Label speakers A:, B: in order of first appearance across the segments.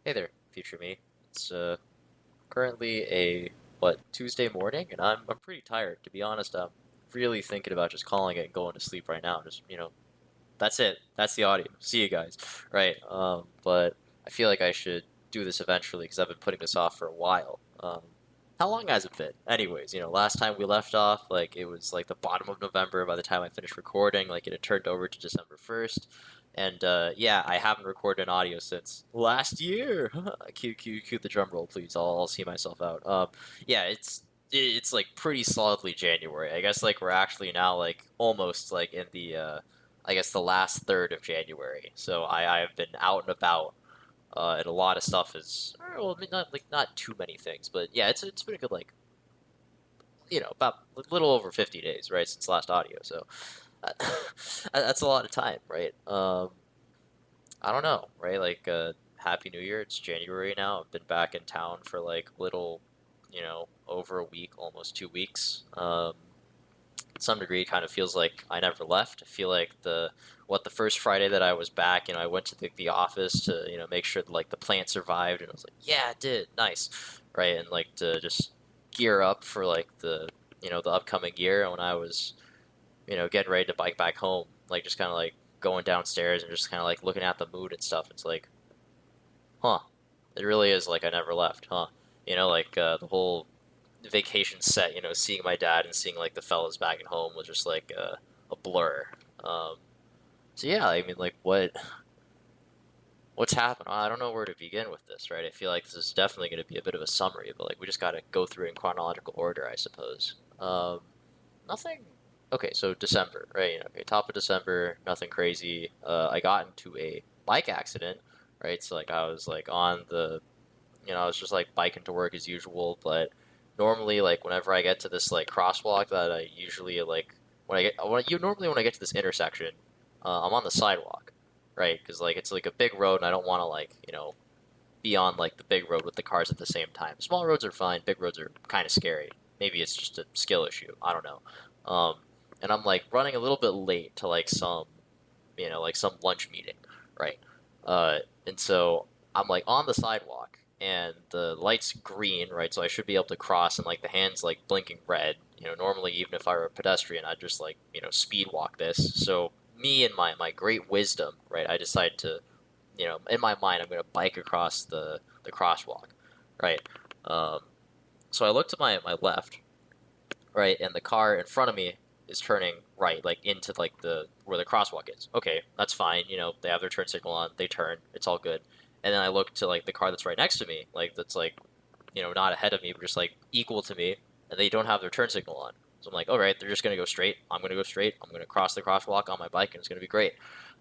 A: Hey there, future me. It's currently Tuesday morning, and I'm pretty tired. To be honest, I'm really thinking about just calling it and going to sleep right now. Just that's it. That's the audio. See you guys. Right. But I feel like I should do this eventually because I've been putting this off for a while. How long has it been? Anyways, last time we left off, like it was like the bottom of November by the time I finished recording. Like it had turned over to December 1st. And yeah, I haven't recorded an audio since last year. Cue the drum roll, please. I'll see myself out. Yeah, it's like pretty solidly January. I guess like we're actually now like almost like in the I guess the last third of January. So I've been out and about, and a lot of stuff is well, not too many things, but yeah, it's been a good like about a little over 50 days, right, since last audio. So uh, that's a lot of time, right? I don't know, right? Like, Happy New Year. It's January now. I've been back in town for like little, over a week, almost 2 weeks. To some degree, it kind of feels like I never left. I feel like the first Friday that I was back, I went to the office to make sure that like the plant survived, and I was like, yeah, it did, nice, right, and like to just gear up for like the upcoming year. And when I was getting ready to bike back home, like just kind of like going downstairs and just kind of like looking at the mood and stuff. It's like, huh, it really is like I never left, huh? Like the whole vacation set, seeing my dad and seeing like the fellas back at home was just like a blur. Um, so yeah, I mean, like what's happened? I don't know where to begin with this, right? I feel like this is definitely going to be a bit of a summary, but like we just got to go through in chronological order, I suppose. Nothing. Okay, so December, right? Okay, top of December, nothing crazy. I got into a bike accident, right? So like I was like on the, I was just like biking to work as usual, but normally like whenever I get to this like crosswalk that I usually like when I get to this intersection, I'm on the sidewalk, right? Because like it's like a big road and I don't want to like be on like the big road with the cars at the same time. Small roads are fine. Big roads are kind of scary. Maybe it's just a skill issue. I don't know. Um, and I'm like running a little bit late to like some lunch meeting, right? And so I'm like on the sidewalk and the light's green, right? So I should be able to cross, and like the hand's like blinking red. Normally even if I were a pedestrian, I'd just like speed walk this. So me and my great wisdom, right? I decide to in my mind, I'm going to bike across the crosswalk, right? Um, so I look to my left, right, and the car in front of me is turning right, like into like the where the crosswalk is. Okay, that's fine. They have their turn signal on, they turn, it's all good. And then I look to like the car that's right next to me, like that's like not ahead of me, but just like equal to me, and they don't have their turn signal on. So I'm like, all right, they're just gonna go straight. I'm gonna go straight. I'm gonna cross the crosswalk on my bike, and it's gonna be great.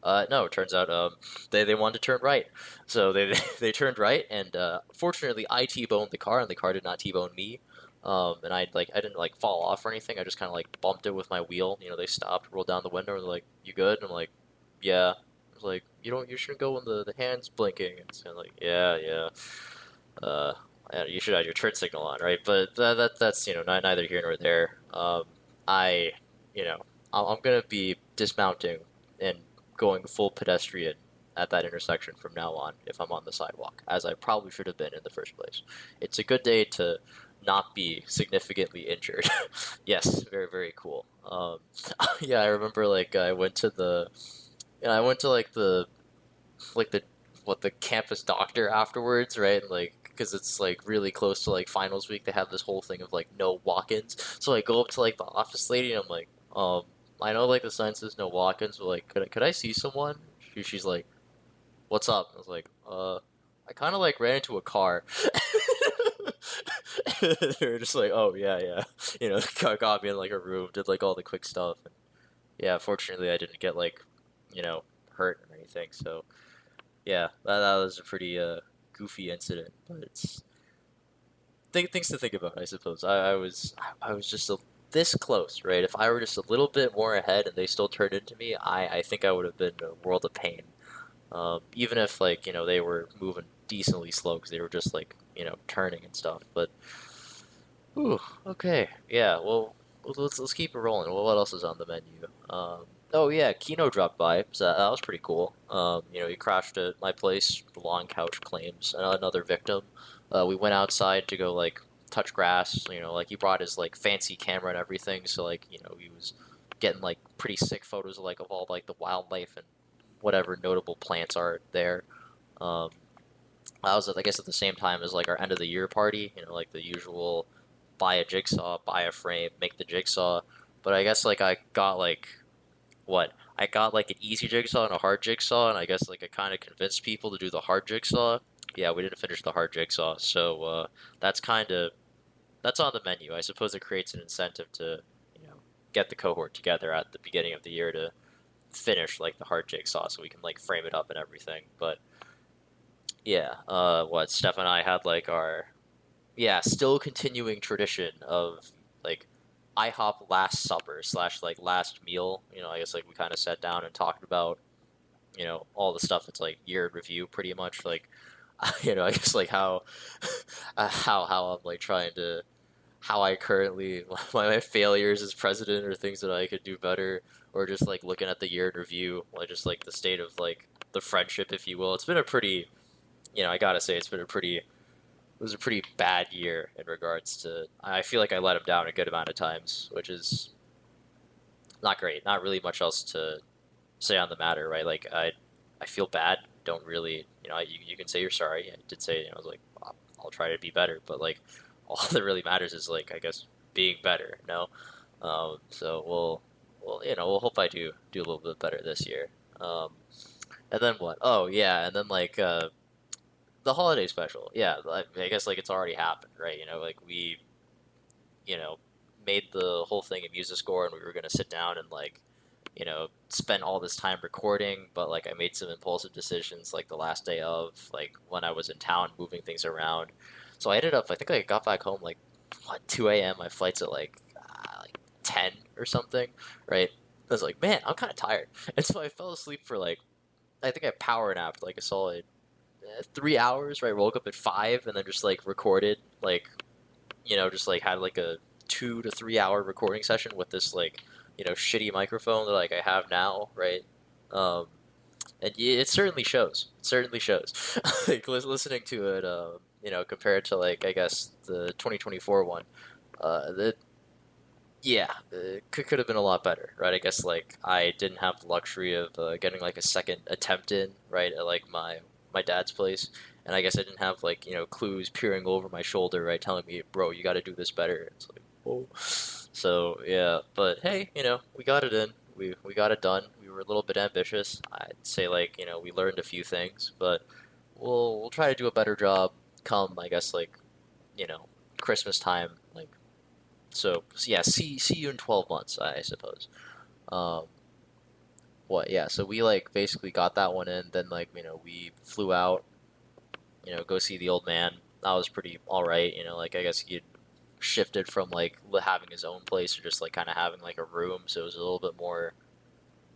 A: No, it turns out they wanted to turn right, so they they turned right, and fortunately I T-boned the car, and the car did not T-bone me. And I didn't like fall off or anything. I just kind of like bumped it with my wheel. They stopped, rolled down the window, and they're like, "You good?" And I'm like, "Yeah." I was like, You shouldn't go when the hand's blinking." And it's kind of like, "Yeah, yeah." Uh, yeah, you should have your turn signal on, right? But that's neither here nor there. I you know I'm gonna be dismounting and going full pedestrian at that intersection from now on if I'm on the sidewalk, as I probably should have been in the first place. It's a good day to not be significantly injured. Yes, very very cool. Yeah, I remember like I went to like the what the campus doctor afterwards, right? Like because it's like really close to like finals week, they have this whole thing of like no walk-ins. So I go up to like the office lady and I'm like, I know like the sign says no walk-ins, but like could I see someone? She's like, what's up? I was like, I kind of like ran into a car. They're just like, oh yeah, yeah, got me in like a room, did like all the quick stuff. And yeah, fortunately I didn't get like hurt or anything. So yeah, that was a pretty goofy incident, but it's things to think about, I suppose. I was just this close, right? If I were just a little bit more ahead and they still turned into me, I think I would have been a world of pain. Even if like they were moving decently slow because they were just like turning and stuff. But ooh, okay, yeah. Well, let's keep it rolling. Well, what else is on the menu? Oh yeah, Kino dropped by, so that was pretty cool. He crashed at my place. Long couch claims another victim. We went outside to go like touch grass. Like he brought his like fancy camera and everything. So like he was getting like pretty sick photos of all like the wildlife and whatever notable plants are there. Um, I was I guess at the same time as like our end of the year party. Like the usual buy a jigsaw, buy a frame, make the jigsaw. But I guess like I got like what I got like an easy jigsaw and a hard jigsaw, and I guess like I kind of convinced people to do the hard jigsaw. Yeah, we didn't finish the hard jigsaw, so that's kind of that's on the menu. I suppose it creates an incentive to you know get the cohort together at the beginning of the year to finish like the hard jigsaw, so we can like frame it up and everything. But yeah, what Steph and I had like our still continuing tradition of like IHOP last supper slash like last meal. I guess like we kind of sat down and talked about all the stuff that's like year in review, pretty much like I guess like how how I'm like trying to how I currently my failures as president or things that I could do better, or just like looking at the year in review, like just like the state of like the friendship, if you will. It's been a pretty I gotta say it's been a pretty it was a pretty bad year in regards to. I feel like I let him down a good amount of times, which is not great. Not really much else to say on the matter, right? Like I feel bad. Don't really, you can say you're sorry. I did say, I was like, I'll try to be better, but like, all that really matters is like, I guess, being better. So we'll hope I do a little bit better this year. Um, and then what? Oh yeah, and then like the holiday special. Yeah, I guess like it's already happened, right? Like we, you know, made the whole thing a music score, and we were gonna sit down and like, spend all this time recording. But like I made some impulsive decisions like the last day of like when I was in town moving things around. So I ended up. I think I got back home like what 2 a.m. My flight's at like 10 or something, right? I was like, man, I'm kind of tired, and so I fell asleep for like I think I power napped like a solid 3 hours, right? Woke up at 5 and then just like recorded, like, just like had like a 2 to 3 hour recording session with this like, shitty microphone that like I have now, right? Um, and it certainly shows. It certainly shows. Like listening to it, compared to like I guess the 2024 one, that yeah, it could have been a lot better, right? I guess like I didn't have the luxury of getting like a second attempt in, right, at like my dad's place, and I guess I didn't have like clues peering over my shoulder, right, telling me, bro, you got to do this better. It's like, oh, so yeah, but hey, we got it in, we got it done. We were a little bit ambitious. I'd say like we learned a few things, but we'll try to do a better job come I guess like you know Christmas time, like so yeah, see you in 12 months, I suppose. Um, what? Yeah. So we like basically got that one in. Then like we flew out. Go see the old man. That was pretty all right. Like I guess he'd shifted from like having his own place to just like kind of having like a room. So it was a little bit more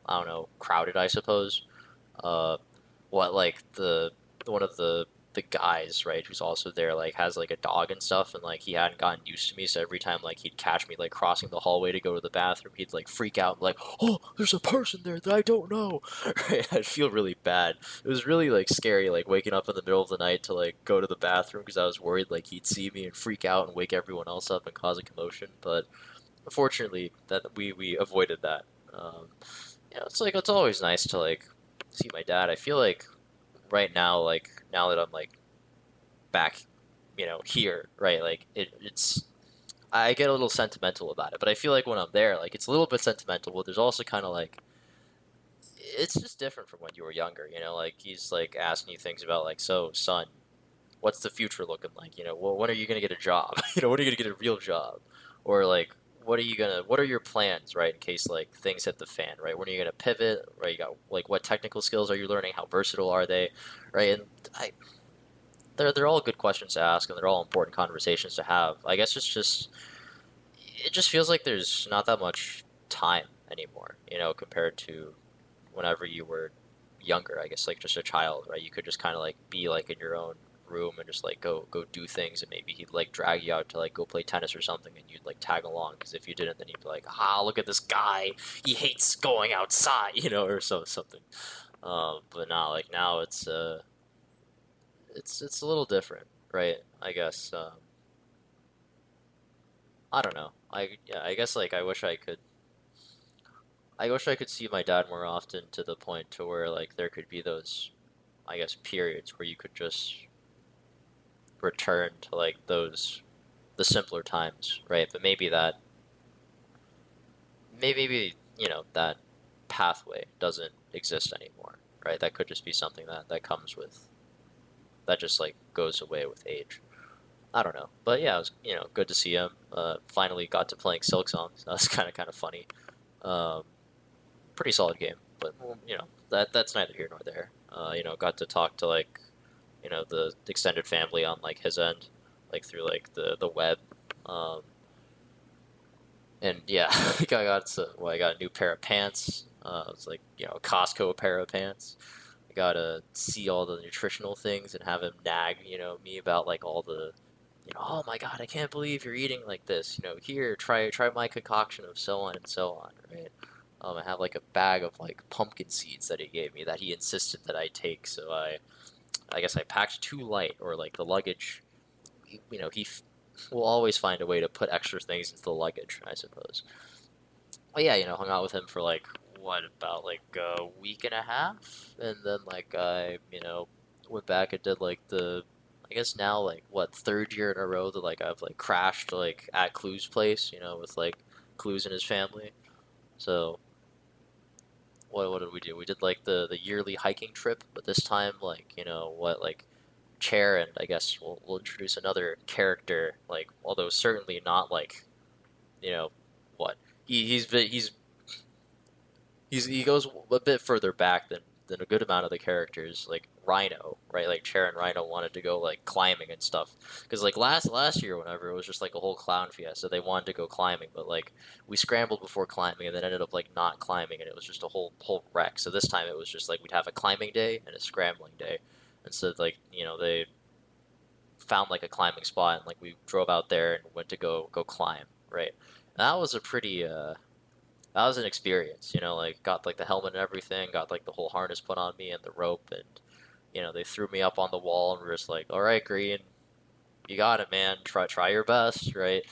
A: I don't know crowded, I suppose. uh, what like the one of the guys, right, who's also there, like has like a dog and stuff, and like he hadn't gotten used to me, so every time like he'd catch me like crossing the hallway to go to the bathroom, he'd like freak out like, oh, there's a person there that I don't know. Right? I'd feel really bad. It was really like scary, like waking up in the middle of the night to like go to the bathroom because I was worried like he'd see me and freak out and wake everyone else up and cause a commotion. But fortunately that we avoided that. um, it's like it's always nice to like see my dad. I feel like right now, like now that I'm like back, here, right? Like it's I get a little sentimental about it, but I feel like when I'm there, like it's a little bit sentimental, but there's also kind of like it's just different from when you were younger, like he's like asking you things about like, so son, what's the future looking like? Well, when are you gonna get a job? When are you gonna get a real job? Or like, what are your plans, right? In case like things hit the fan, right? When are you gonna pivot? Right? You got like, what technical skills are you learning? How versatile are they? Right? And I, they're all good questions to ask, and they're all important conversations to have. I guess it just feels like there's not that much time anymore, compared to whenever you were younger. I guess like just a child, right? You could just kind of like be like in your own room and just like go do things, and maybe he'd like drag you out to like go play tennis or something, and you'd like tag along because if you didn't, then he'd be like, ah, look at this guy, he hates going outside, or something. But now like now it's a little different, right? I guess I don't know. I guess like I wish I could see my dad more often to the point to where like there could be those I guess periods where you could just return to like those the simpler times, right? But maybe that pathway doesn't exist anymore, right? That could just be something that comes with that just like goes away with age. I don't know, but yeah, it was good to see him. Finally got to playing Silk Songs. That was kind of funny. Um, Pretty solid game, but well, that's neither here nor there. Got to talk to like the extended family on like his end, like through like the web. Um, and yeah, I got a new pair of pants. It was like a Costco pair of pants. I got to see all the nutritional things and have him nag me about like all the oh my god, I can't believe you're eating like this. Here, try my concoction of so on and so on, right? I have like a bag of like pumpkin seeds that he gave me that he insisted that I take. So I guess I packed too light, or like the luggage. He will always find a way to put extra things into the luggage, I suppose. But yeah, hung out with him for like what about like a week and a half, and then like I went back and did like the I guess now like what third year in a row that like I've like crashed like at Clue's place, with like Clue's and his family. So what did we do? We did like the yearly hiking trip, but this time like what like Chair, and I guess we'll introduce another character like although certainly not like you know what he goes a bit further back than a good amount of the characters. Like Rhino, right? Like Chair and Rhino wanted to go like climbing and stuff because like last year, whenever it was just like a whole clown fiesta, they wanted to go climbing, but like we scrambled before climbing and then ended up like not climbing, and it was just a whole wreck. So this time it was just like we'd have a climbing day and a scrambling day, and so like they found like a climbing spot and like we drove out there and went to go climb, right? And that was a pretty that was an experience, like got like the helmet and everything, got like the whole harness put on me and the rope, and they threw me up on the wall and were just like, all right, Green, you got it, man. Try your best, right?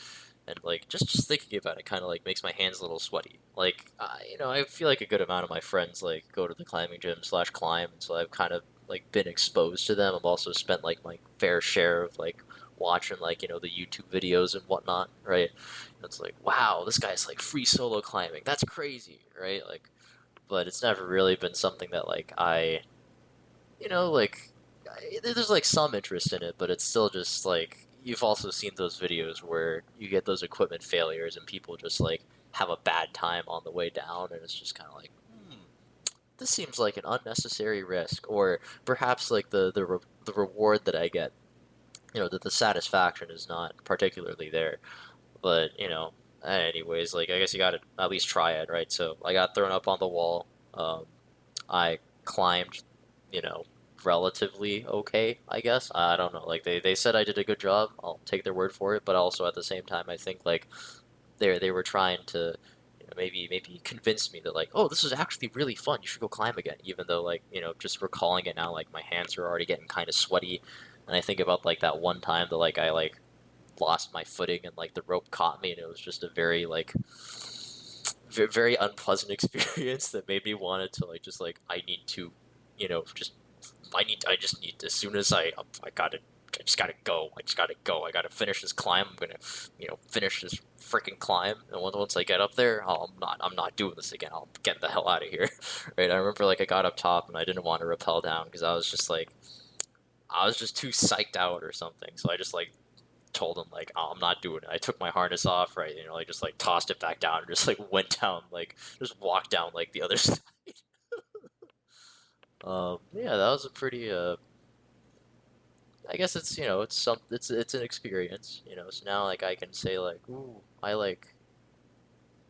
A: And like just thinking about it kind of like makes my hands a little sweaty. Like I feel like a good amount of my friends like go to the climbing gym slash climb, and so I've kind of like been exposed to them. I've also spent like my fair share of like watching like the YouTube videos and whatnot, right? And it's like wow, this guy's like free solo climbing. That's crazy, right? Like, but it's never really been something that like like there's like some interest in it, but it's still just like you've also seen those videos where you get those equipment failures and people just like have a bad time on the way down, and it's just kind of like, this seems like an unnecessary risk, or perhaps like the reward that I get, that the satisfaction is not particularly there. But anyways, like I guess you got to at least try it, right? So I got thrown up on the wall. Um, I climbed, you know, relatively okay, I guess. I don't know. Like they said I did a good job. I'll take their word for it, but also at the same time I think like they were trying to maybe convince me that like, oh, this is actually really fun. You should go climb again, even though like, just recalling it now, like my hands are already getting kind of sweaty. And I think about like that one time that like I like lost my footing and like the rope caught me, and it was just a very like very unpleasant experience that made me wanted to like just like I need to, just I just need to, as soon as I gotta I just gotta go. I just gotta go. I gotta finish this climb. I'm gonna, finish this freaking climb. And once I get up there, I'm not doing this again. I'll get the hell out of here. Right? I remember like I got up top and I didn't want to rappel down because I was just like, I was just too psyched out or something. So I just like told him like, oh, I'm not doing it. I took my harness off, right? I just like tossed it back down and just like went down, like just walked down like the other side. Yeah, that was a pretty I guess it's it's an experience, So now like I can say like, ooh, I like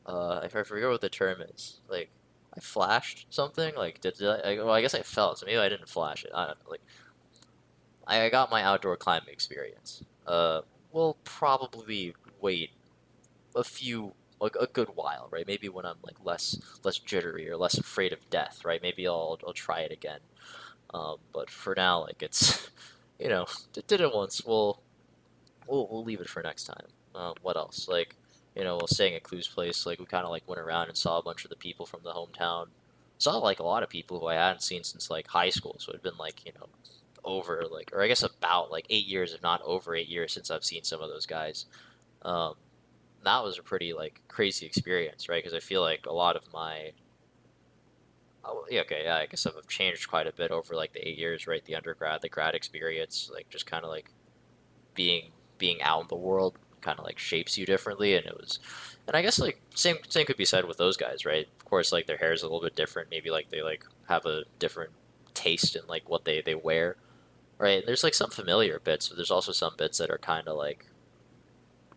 A: I forget what the term is. Like I flashed something. Like did I? Well, I guess I fell, so maybe I didn't flash it. I don't know. Like I got my outdoor climbing experience. We'll probably wait a few like a good while, right? Maybe when I'm like less jittery or less afraid of death, right? Maybe I'll try it again. But for now, like it's did it once. We'll leave it for next time. What else? Like while staying at Clue's place, like we kind of like went around and saw a bunch of the people from the hometown. Saw like a lot of people who I hadn't seen since like high school, so it'd been like over like or I guess about like 8 years, if not over 8 years, since I've seen some of those guys. Um, that was a pretty like crazy experience, right? Because I feel like a lot of my oh, yeah, okay, yeah, I guess I've changed quite a bit over like the 8 years, right? The undergrad, the grad experience, like just kind of like being being out in the world kind of like shapes you differently, and it was, and I guess like same could be said with those guys, right? Of course, like their hair is a little bit different, maybe like they like have a different taste in like what they wear, right? And there's like some familiar bits, but there's also some bits that are kind of like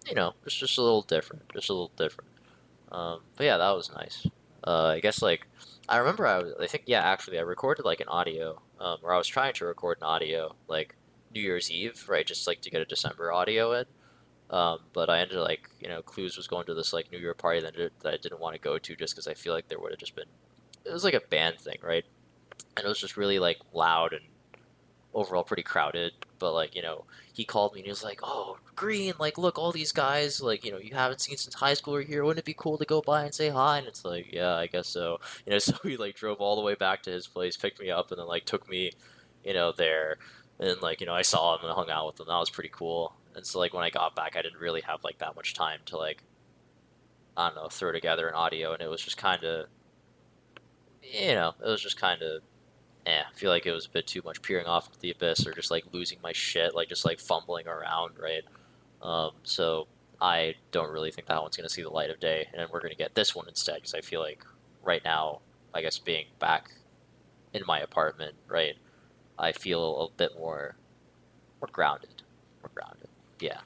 A: it's just a little different, just a little different. But yeah, that was nice. I guess like I remember I think yeah actually I recorded like an audio or I was trying to record an audio like New Year's Eve, right, just like to get a December audio in. But I ended like Clues was going to this like New Year party that I didn't want to go to just because I feel like there would have just been it was like a band thing, right? And it was just really like loud and overall pretty crowded. But like he called me and he was like, "Oh, Green, like look, all these guys like you haven't seen since high school are here. Wouldn't it be cool to go by and say hi?" And it's like, yeah, I guess so. So he like drove all the way back to his place, picked me up, and then like took me, there, and like I saw him and hung out with him. That was pretty cool. And so like when I got back, I didn't really have like that much time to like I don't know throw together an audio, and it was just kind of it was just kind of I feel like it was a bit too much peering off into the abyss or just like losing my shit, like just like fumbling around, right? So I don't really think that one's going to see the light of day, and we're going to get this one instead because I feel like right now, I guess being back in my apartment, right, I feel a bit more grounded, more grounded. Yeah.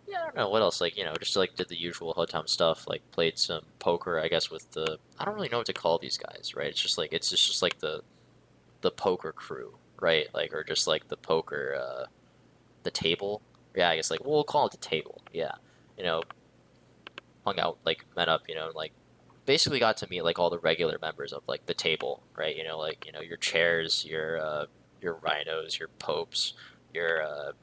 A: Yeah, I don't know what else. Like just like did the usual hotel stuff. Like played some poker, I guess, with the I don't really know what to call these guys, right? It's just like the poker crew, right? Like or just like the poker the table. Yeah, I guess like we'll call it the table. Yeah. You know, hung out, like met up, and like basically got to meet like all the regular members of like the table, right? Like your chairs, your rhinos, your popes, your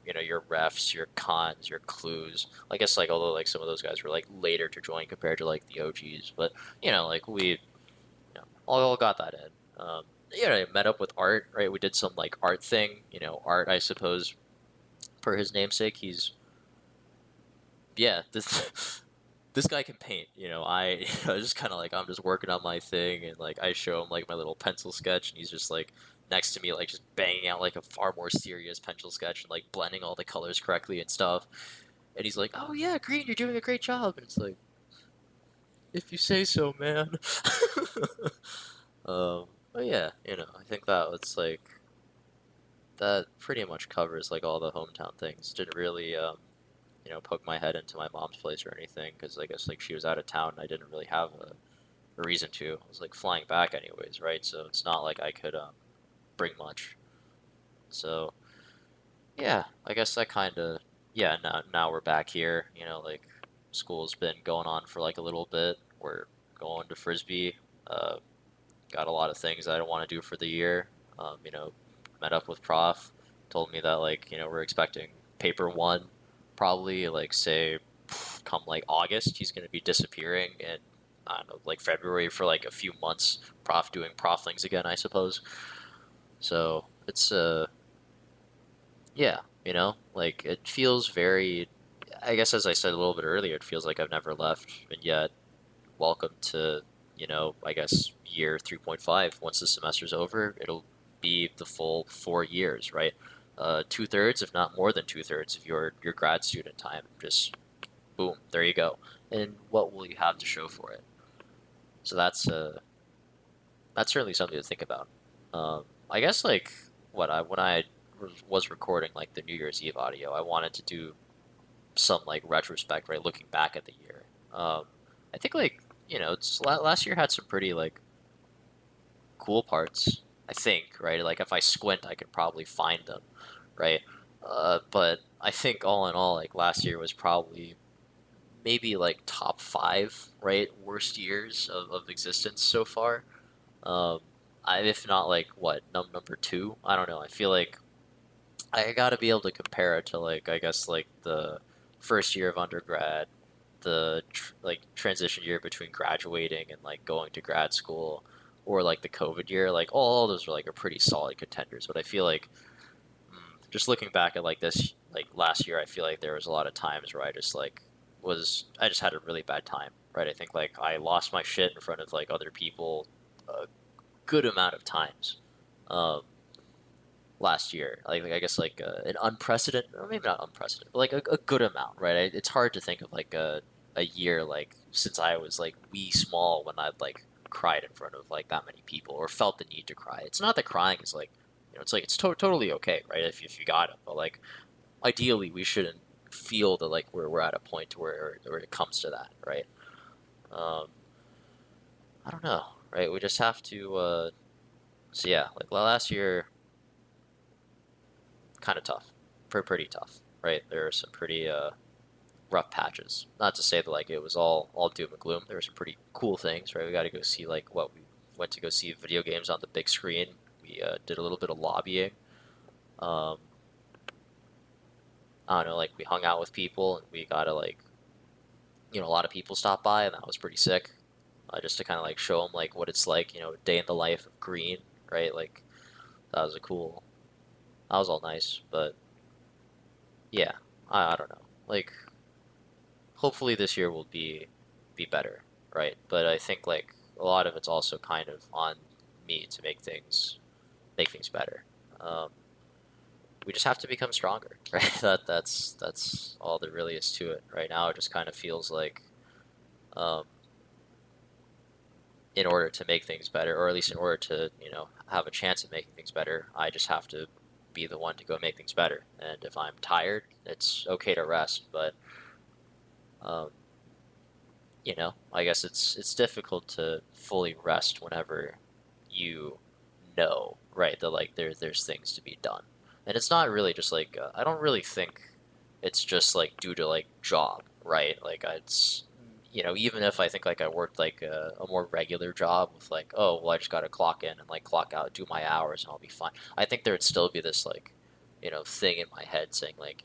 A: refs, your cons, your clues. I guess like although like some of those guys were like later to join compared to like the OGs, but like we all got that in. I met up with Art, right? We did some like art thing, Art, I suppose, per his namesake. He's yeah, this this guy can paint. I just kind of like I'm just working on my thing, and like I show him like my little pencil sketch, and he's just like next to me, like just banging out like a far more serious pencil sketch and like blending all the colors correctly and stuff. And he's like, "Oh yeah, Green, you're doing a great job." And it's like, if you say so, man. But yeah, I think that it's like that pretty much covers like all the hometown things. Didn't really poke my head into my mom's place or anything because I guess like she was out of town and I didn't really have a reason to. I was like flying back anyways, right? So it's not like I could bring much. So yeah, I guess that kind of yeah. Now we're back here. Like school's been going on for like a little bit. We're going to frisbee. Uh, got a lot of things that I want to do for the year. Met up with prof. Told me that like we're expecting paper one probably like say come like August he's going to be disappearing and I don't know like February for like a few months prof doing prof things again I suppose. So it's yeah, like it feels very I guess as I said a little bit earlier it feels like I've never left and yet welcome to I guess year 3.5. Once the semester's over it'll be the full 4 years, right? 2/3 if not more than 2/3 of your grad student time just boom, there you go. And what will you have to show for it? So that's certainly something to think about. I guess like what I when I was recording like the New Year's Eve audio, I wanted to do some like retrospect, right, looking back at the year. I think like it's last year had some pretty like cool parts. I think, right? Like if I squint, I could probably find them, right? But I think all in all, like last year was probably maybe like top five, right? Worst years of existence so far. Um, if not like what number two? I don't know. I feel like I got to be able to compare it to like I guess like the first year of undergrad, the like transition year between graduating and like going to grad school, or like the COVID year. Like all those are like are pretty solid contenders. But I feel like just looking back at like this like last year, I feel like there was a lot of times where I just had a really bad time. Right, I think like I lost my shit in front of like other people a good amount of times. Um, Last year. Like I guess like an unprecedented, or maybe not unprecedented, but like a good amount, right? It's hard to think of like a year like since I was like wee small when I'd like cried in front of like that many people or felt the need to cry. It's not that crying is like it's like it's totally okay, right? If you got it, but like ideally we shouldn't feel that like we're at a point where it comes to that, right? Um, I don't know, right? We just have to. So yeah, like last year kind of tough, pretty tough, right? There are some pretty rough patches. Not to say that like it was all doom and gloom. There were some pretty cool things, right? We got to go see like what we went to go see video games on the big screen. We did a little bit of lobbying. Um, I don't know, like we hung out with people and we got to like a lot of people stopped by and that was pretty sick. Just to kind of like show them like what it's like, a day in the life of green, right? Like that was a cool. That was all nice, but yeah, I don't know. Like hopefully this year will be better, right? But I think like a lot of it's also kind of on me to make things better. Um, we just have to become stronger, right? That's all there really is to it. Right now, it just kind of feels like um, in order to make things better, or at least in order to have a chance of making things better, I just have to be the one to go make things better. And if I'm tired, it's okay to rest, but um, I guess it's difficult to fully rest whenever you know, right, that like there's things to be done. And it's not really just like I don't really think it's just like due to like job, right? Like it's even if I think like I worked like a more regular job with like oh well I just got to clock in and like clock out, do my hours and I'll be fine. I think there would still be this like thing in my head saying like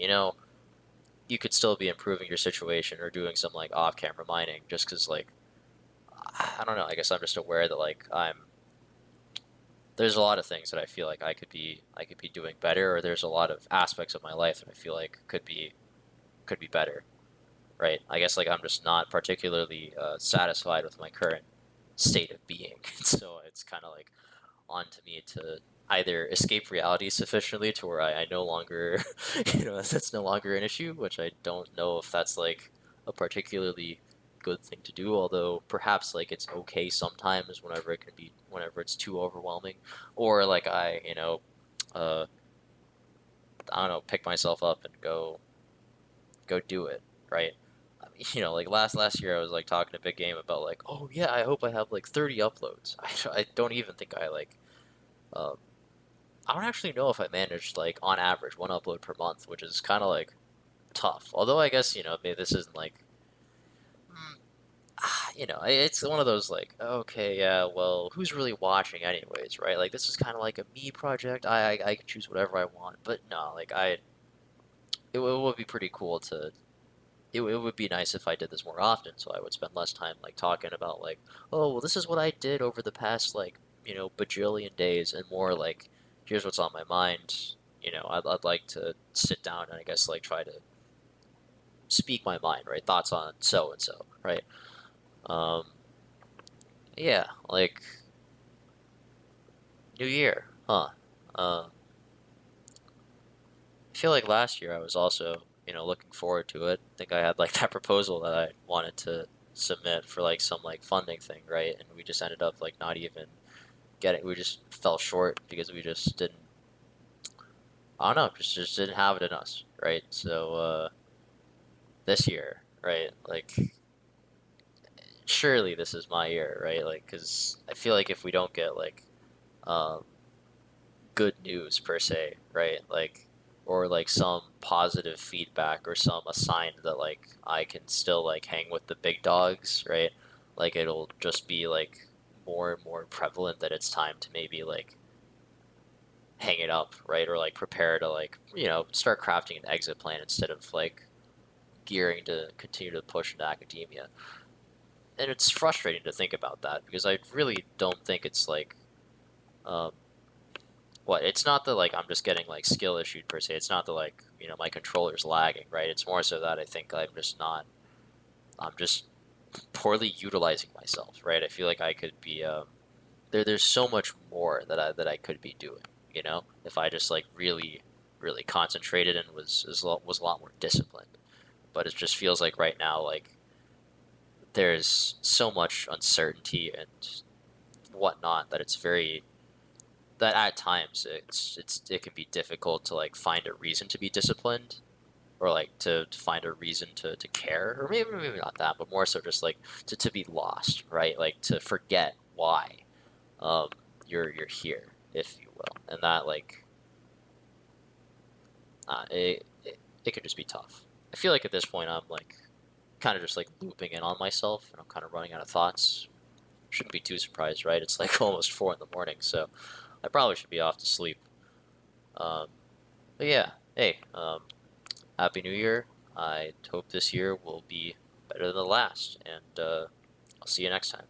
A: you could still be improving your situation or doing some like off-camera mining just because like I don't know. I guess I'm just aware that like there's a lot of things that I feel like I could be doing better, or there's a lot of aspects of my life that I feel like could be better. Right? I guess like I'm just not particularly satisfied with my current state of being, so it's kind of like on to me to either escape reality sufficiently to where I no longer, that's no longer an issue, which I don't know if that's like a particularly good thing to do, although perhaps like it's okay sometimes whenever it's too overwhelming, or like uh, I don't know, pick myself up and go do it, right? Like last year I was like talking to Big Game about like, oh yeah, I hope I have like 30 uploads. I don't even think I like um, I don't actually know if I managed like on average one upload per month, which is kind of like tough. Although I guess maybe this isn't like mm, it's one of those like okay yeah well who's really watching anyways, right? Like this is kind of like a me project. I can choose whatever I want, but no, like it would be pretty cool to. It would be nice if I did this more often, so I would spend less time like talking about like, oh well, this is what I did over the past like bajillion days, and more like, here's what's on my mind. I'd like to sit down and I guess like try to speak my mind, right? Thoughts on so and so, right? Um, yeah, like New Year, huh? I feel like last year I was also looking forward to it. I think I had like that proposal that I wanted to submit for like some like funding thing, right? And we just ended up like not even getting. We just fell short because we just didn't. I don't know, just didn't have it in us, right? So this year, right? Like surely this is my year, right? Like because I feel like if we don't get like um, good news per se, right? Like, or like some positive feedback or some a sign that like I can still like hang with the big dogs, right? Like it'll just be like more and more prevalent that it's time to maybe like hang it up, right? Or like prepare to like, start crafting an exit plan instead of like gearing to continue to push into academia. And it's frustrating to think about that because I really don't think it's like um, it's not that like I'm just getting like skill issued per se. It's not that like my controller's lagging, right? It's more so that I think I'm just poorly utilizing myself, right? I feel like I could be there's so much more that I could be doing, if I just like really concentrated and was a lot more disciplined. But it just feels like right now like there's so much uncertainty and whatnot that it's very that at times it can be difficult to like find a reason to be disciplined or like to find a reason to care or maybe not that but more so just like to be lost, right? Like to forget why um you're here, if you will. And that like it can just be tough. I feel like at this point I'm like kind of just like looping in on myself and I'm kind of running out of thoughts. Shouldn't be too surprised, right? It's like almost 4 in the morning, so I probably should be off to sleep. um but yeah, hey, Happy New Year. I hope this year will be better than the last, and I'll see you next time.